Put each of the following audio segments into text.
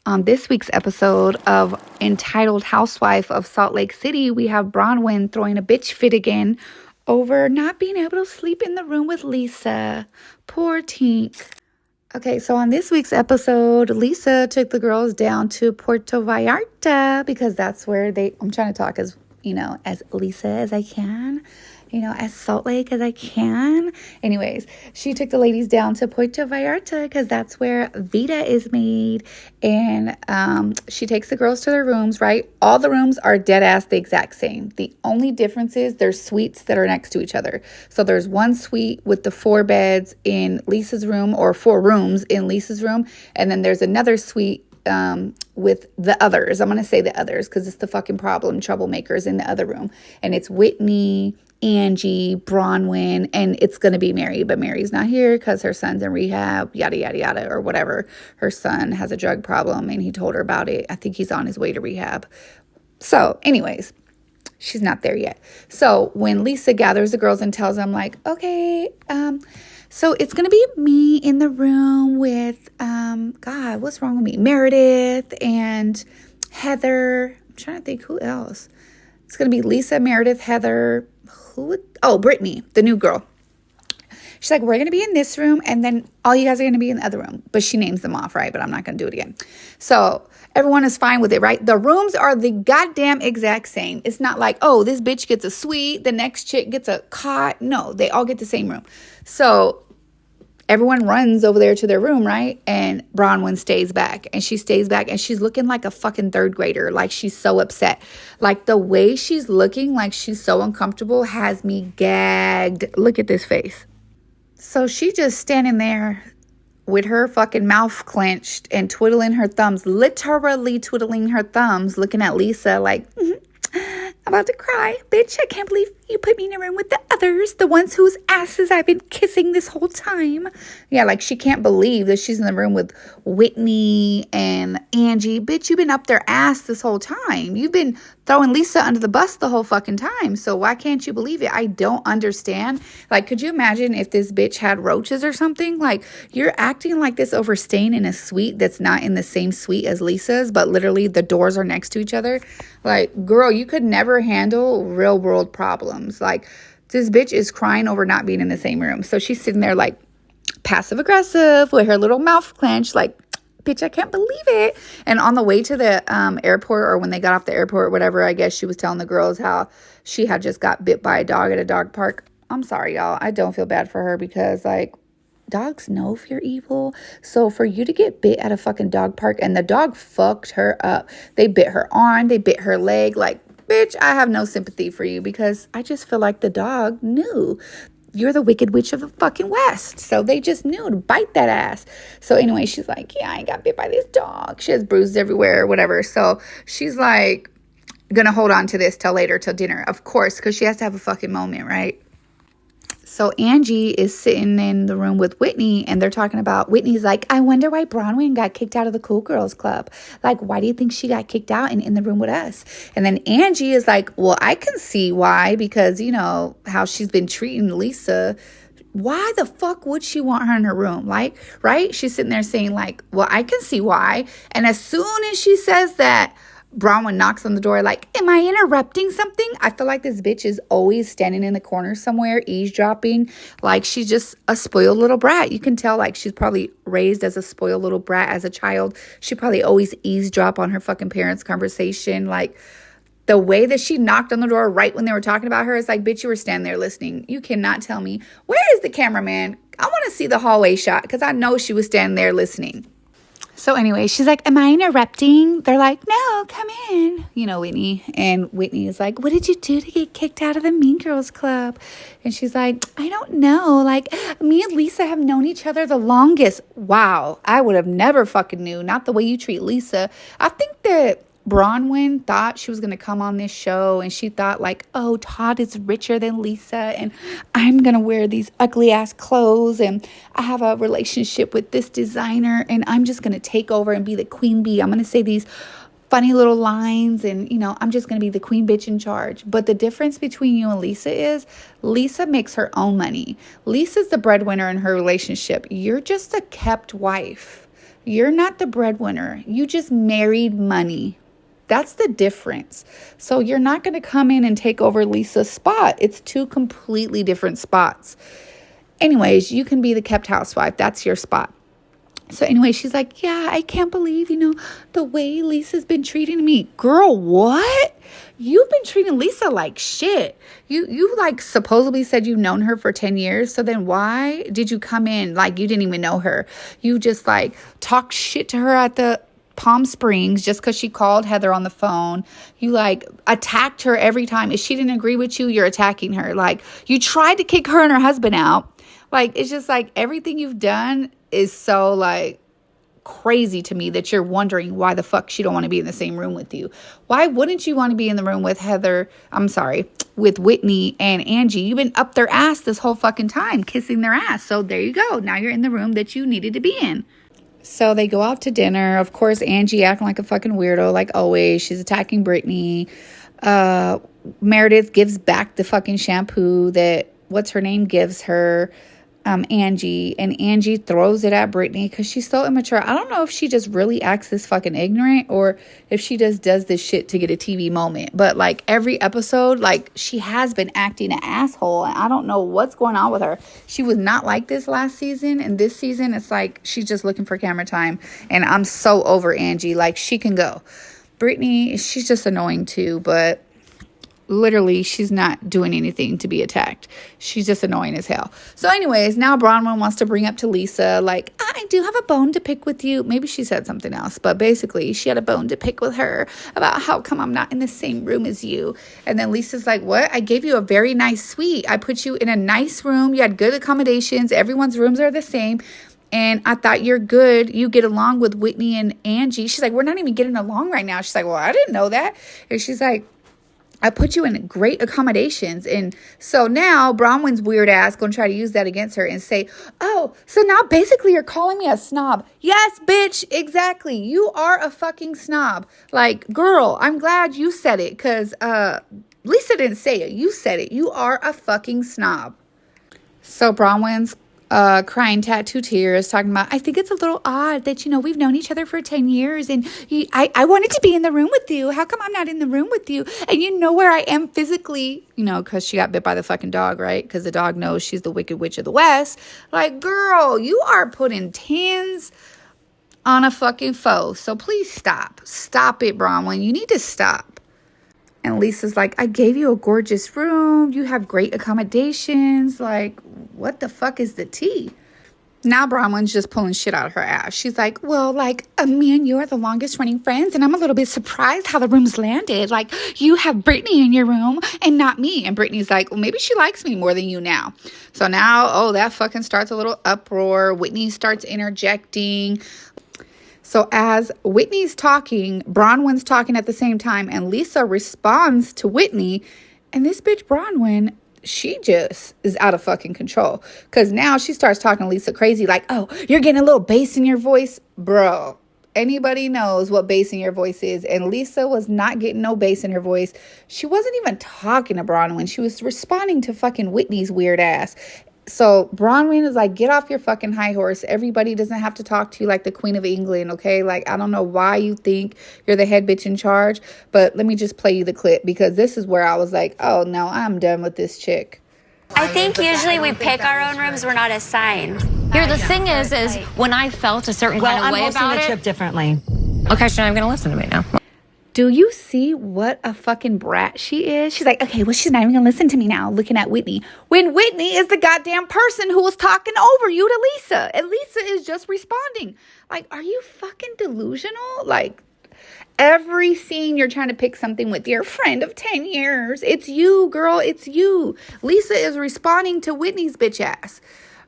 On this week's episode of entitled Housewife of Salt Lake City, we have Bronwin throwing a bitch fit again over not being able to sleep in the room with Lisa. Poor Tink. Okay, so on this week's episode, Lisa took the girls down to Puerto Vallarta because that's where I'm trying to talk as Lisa as I can, as Salt Lake as I can. Anyways, she took the ladies down to Puerto Vallarta because that's where Vida is made. And she takes the girls to their rooms, right? All the rooms are dead ass the exact same. The only difference is there's suites that are next to each other. So there's one suite with the 4 beds in Lisa's room, or 4 rooms in Lisa's room. And then there's another suite with the others. I'm going to say the others because it's the fucking troublemakers in the other room. And it's Whitney, Angie, Bronwin, and it's going to be Mary, but Mary's not here because her son's in rehab, yada, yada, yada, or whatever. Her son has a drug problem and he told her about it. I think he's on his way to rehab. So anyways, she's not there yet. So when Lisa gathers the girls and tells them okay, so it's going to be me in the room with, God, what's wrong with me? Meredith and Heather. I'm trying to think who else. It's going to be Lisa, Meredith, Heather. Brittany, the new girl. She's like, we're going to be in this room and then all you guys are going to be in the other room. But she names them off, right? But I'm not going to do it again. So everyone is fine with it, right? The rooms are the goddamn exact same. It's not like, oh, this bitch gets a suite, the next chick gets a cot. No, they all get the same room. So everyone runs over there to their room, right? And Bronwyn stays back. And she stays back and she's looking like a fucking 3rd grader. Like she's so upset. Like the way she's looking, like she's so uncomfortable, has me gagged. Look at this face. So she just standing there with her fucking mouth clenched and twiddling her thumbs, literally twiddling her thumbs, looking at Lisa like, I'm about to cry. Bitch, I can't believe you put me in a room with the others, the ones whose asses I've been kissing this whole time. Yeah, like she can't believe that she's in the room with Whitney and Angie. Bitch, you've been up their ass this whole time. You've been throwing Lisa under the bus the whole fucking time. So why can't you believe it? I don't understand. Like, could you imagine if this bitch had roaches or something? Like, you're acting like this over staying in a suite that's not in the same suite as Lisa's, but literally the doors are next to each other. Like, girl, you could never handle real world problems. Like, this bitch is crying over not being in the same room. So she's sitting there like passive aggressive with her little mouth clenched, like, bitch, I can't believe it. And on the way to the airport, or when they got off the airport, whatever, I guess she was telling the girls how she had just got bit by a dog at a dog park. I'm sorry, y'all. I don't feel bad for her because, like, dogs know if you're evil. So for you to get bit at a fucking dog park, and the dog fucked her up. They bit her arm. They bit her leg. Like, bitch, I have no sympathy for you because I just feel like the dog knew. You're the Wicked Witch of the fucking West. So they just knew to bite that ass. So anyway, she's like, yeah, I got bit by this dog. She has bruises everywhere or whatever. So she's like, gonna hold on to this till later, till dinner. Of course, because she has to have a fucking moment, right? So Angie is sitting in the room with Whitney and they're talking about, Whitney's like, I wonder why Bronwyn got kicked out of the Cool Girls Club. Like, why do you think she got kicked out and in the room with us? And then Angie is like, well, I can see why, because, how she's been treating Lisa. Why the fuck would she want her in her room? Like, right? She's sitting there saying like, well, I can see why. And as soon as she says that, Bronwyn knocks on the door like, am I interrupting something? I feel like this bitch is always standing in the corner somewhere, eavesdropping. Like, she's just a spoiled little brat. You can tell, like, she's probably raised as a spoiled little brat as a child. She probably always eavesdrop on her fucking parents' conversation. Like, the way that she knocked on the door right when they were talking about her, it's like, bitch, you were standing there listening. You cannot tell me. Where is the cameraman? I want to see the hallway shot because I know she was standing there listening. So anyway, she's like, am I interrupting? They're like, no, come in. Whitney. And Whitney is like, what did you do to get kicked out of the Mean Girls Club? And she's like, I don't know. Like, me and Lisa have known each other the longest. Wow. I would have never fucking knew. Not the way you treat Lisa. I think that Bronwyn thought she was going to come on this show and she thought like, oh, Todd is richer than Lisa and I'm going to wear these ugly ass clothes and I have a relationship with this designer and I'm just going to take over and be the queen bee. I'm going to say these funny little lines and, I'm just going to be the queen bitch in charge. But the difference between you and Lisa is Lisa makes her own money. Lisa's the breadwinner in her relationship. You're just a kept wife. You're not the breadwinner. You just married money. That's the difference. So you're not going to come in and take over Lisa's spot. It's two completely different spots. Anyways, you can be the kept housewife. That's your spot. So anyway, she's like, yeah, I can't believe, the way Lisa's been treating me. Girl, what? You've been treating Lisa like shit. You like supposedly said you've known her for 10 years. So then why did you come in like you didn't even know her? You just like talked shit to her at the Palm Springs just because she called Heather on the phone. You like attacked her every time. If she didn't agree with you, you're attacking her. Like you tried to kick her and her husband out. Like it's just like everything you've done is so like crazy to me that you're wondering why the fuck she don't want to be in the same room with you. Why wouldn't you want to be in the room with with Whitney and Angie? You've been up their ass this whole fucking time, kissing their ass. So there you go. Now you're in the room that you needed to be in. So they go out to dinner. Of course, Angie acting like a fucking weirdo, like always. She's attacking Brittany. Meredith gives back the fucking shampoo that, what's her name, gives her, Angie. And Angie throws it at Brittany because she's so immature. I don't know if she just really acts this fucking ignorant or if she just does this shit to get a TV moment. But like every episode, like she has been acting an asshole. And I don't know what's going on with her. She was not like this last season. And this season, it's like she's just looking for camera time. And I'm so over Angie. Like she can go. Brittany, she's just annoying too. But literally, she's not doing anything to be attacked. She's just annoying as hell. So anyways, now Bronwyn wants to bring up to Lisa, like, I do have a bone to pick with you. Maybe she said something else, but basically she had a bone to pick with her about how come I'm not in the same room as you. And then Lisa's like, what? I gave you a very nice suite. I put you in a nice room. You had good accommodations. Everyone's rooms are the same. And I thought you're good. You get along with Whitney and Angie. She's like, we're not even getting along right now. She's like, well, I didn't know that. And she's like, I put you in great accommodations. And so now Bronwyn's weird ass going to try to use that against her and say, oh, so now basically you're calling me a snob. Yes, bitch. Exactly. You are a fucking snob. Like, girl, I'm glad you said it because Lisa didn't say it. You said it. You are a fucking snob. So Bronwyn's crying tattoo tears, talking about, I think it's a little odd that, we've known each other for 10 years and I wanted to be in the room with you. How come I'm not in the room with you? And you know where I am physically, because she got bit by the fucking dog, right? Because the dog knows she's the Wicked Witch of the West. Like, girl, you are putting tens on a fucking foe. So please stop. Stop it, Bronwyn. You need to stop. And Lisa's like, I gave you a gorgeous room. You have great accommodations. Like, what the fuck is the tea? Now Bronwyn's just pulling shit out of her ass. She's like, well, like, me and you are the longest running friends. And I'm a little bit surprised how the room's landed. Like, you have Brittany in your room and not me. And Brittany's like, well, maybe she likes me more than you now. So now, that fucking starts a little uproar. Whitney starts interjecting. So as Whitney's talking, Bronwyn's talking at the same time, and Lisa responds to Whitney, and this bitch Bronwyn, she just is out of fucking control. Because now she starts talking to Lisa crazy, like, oh, you're getting a little bass in your voice. Bro, anybody knows what bass in your voice is, and Lisa was not getting no bass in her voice. She wasn't even talking to Bronwyn. She was responding to fucking Whitney's weird ass. So Bronwyn is like, get off your fucking high horse. Everybody doesn't have to talk to you like the Queen of England, okay? Like, I don't know why you think you're the head bitch in charge, but let me just play you the clip because this is where I was like, oh, no, I'm done with this chick. I think usually we pick our own rooms. We're not assigned. Here, the thing is when I felt a certain kind of way about it. I'm hosting the trip differently. Okay, so I'm going to listen to me now. Do you see what a fucking brat she is? She's like, okay, well, she's not even gonna listen to me now, looking at Whitney. When Whitney is the goddamn person who was talking over you to Lisa. And Lisa is just responding. Like, are you fucking delusional? Like, every scene you're trying to pick something with your friend of 10 years. It's you, girl, it's you. Lisa is responding to Whitney's bitch ass.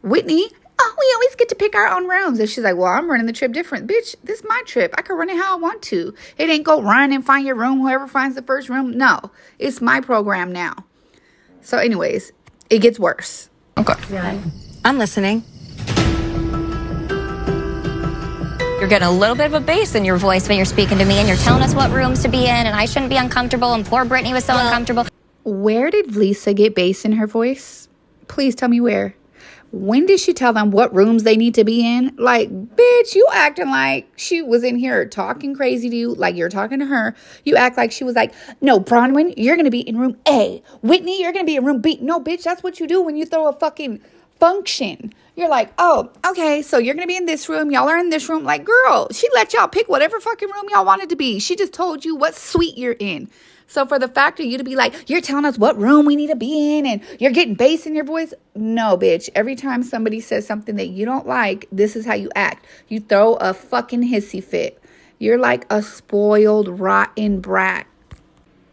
Whitney, oh, we always get to pick our own rooms. And she's like, well, I'm running the trip different. Bitch, this is my trip. I can run it how I want to. It ain't go run and find your room, whoever finds the first room. No, it's my program now. So anyways, it gets worse. Okay. Yeah. I'm listening. You're getting a little bit of a bass in your voice when you're speaking to me, and you're telling us what rooms to be in, and I shouldn't be uncomfortable, and poor Brittany was so uncomfortable. Where did Lisa get bass in her voice? Please tell me where. When did she tell them what rooms they need to be in? Like, bitch, you acting like she was in here talking crazy to you, like you're talking to her. You act like she was like, no, Bronwyn, you're going to be in room A. Whitney, you're going to be in room B. No, bitch, that's what you do when you throw a fucking function. You're like, oh, okay, so you're going to be in this room. Y'all are in this room. Like, girl, she let y'all pick whatever fucking room y'all wanted to be. She just told you what suite you're in. So for the fact of you to be like, you're telling us what room we need to be in and you're getting bass in your voice. No, bitch. Every time somebody says something that you don't like, this is how you act. You throw a fucking hissy fit. You're like a spoiled, rotten brat.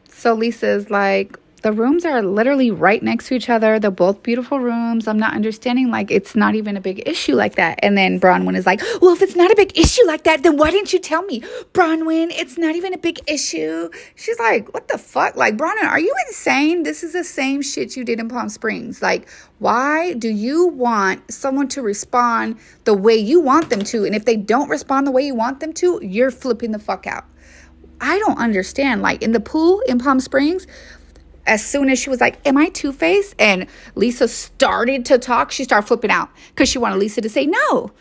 So Lisa's like, the rooms are literally right next to each other. They're both beautiful rooms. I'm not understanding, like, it's not even a big issue like that. And then Bronwyn is like, well, if it's not a big issue like that, then why didn't you tell me? Bronwyn, it's not even a big issue. She's like, what the fuck? Like, Bronwyn, are you insane? This is the same shit you did in Palm Springs. Like, why do you want someone to respond the way you want them to? And if they don't respond the way you want them to, you're flipping the fuck out. I don't understand. Like, in the pool in Palm Springs, as soon as she was like, am I two-faced? And Lisa started to talk, she started flipping out because she wanted Lisa to say no.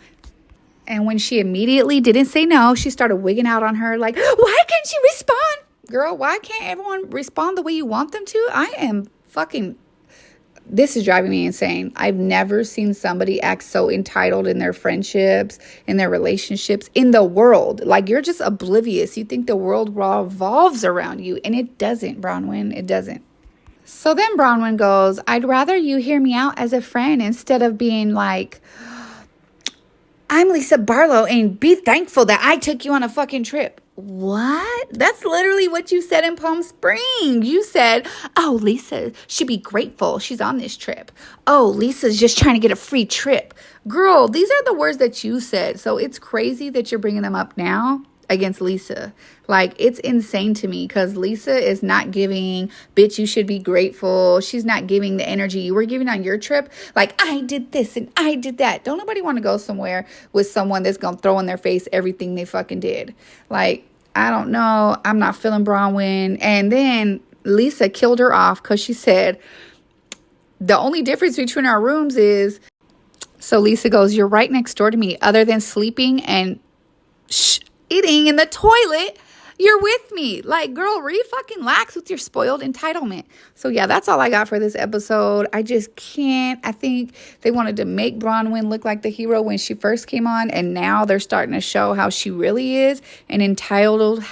And when she immediately didn't say no, she started wigging out on her like, why can't you respond? Girl, why can't everyone respond the way you want them to? I am fucking... This is driving me insane. I've never seen somebody act so entitled in their friendships, in their relationships, in the world. Like, you're just oblivious. You think the world revolves around you, and it doesn't, Bronwyn. It doesn't. So then Bronwyn goes, I'd rather you hear me out as a friend instead of being like, I'm Lisabarlow and be thankful that I took you on a fucking trip. What? That's literally what you said in Palm Springs. You said, oh, Lisa should be grateful she's on this trip. Oh, Lisa's just trying to get a free trip. Girl, these are the words that you said. So it's crazy that you're bringing them up now against Lisa. Like, it's insane to me because Lisa is not giving, bitch, you should be grateful. She's not giving the energy you were giving on your trip. Like, I did this and I did that. Don't nobody want to go somewhere with someone that's going to throw in their face everything they fucking did. Like, I don't know. I'm not feeling Bronwyn. And then Lisa killed her off because she said, the only difference between our rooms is, so Lisa goes, you're right next door to me. Other than sleeping and eating in the toilet, you're with me. Like, girl, fucking-lax with your spoiled entitlement. So yeah, that's all I got for this episode. I just can't. I think they wanted to make Bronwyn look like the hero when she first came on, and now they're starting to show how she really is an entitled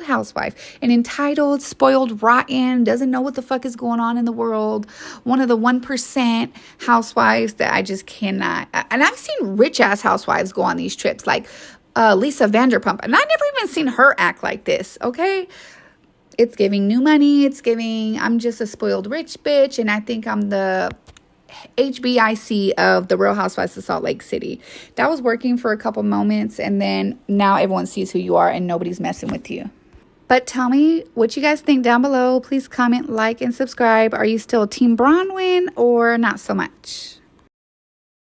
housewife, an entitled, spoiled, rotten, doesn't know what the fuck is going on in the world. One of the 1% housewives that I just cannot. And I've seen rich ass housewives go on these trips, like Lisa Vanderpump, and I never even seen her act like this. Okay, it's giving new money. It's giving, I'm just a spoiled rich bitch, and I think I'm the HBIC of the Real Housewives of Salt Lake City. That was working for a couple moments, and then now everyone sees who you are and nobody's messing with you. But tell me what you guys think down below. Please comment, like, and subscribe. Are you still Team Bronwyn or not so much?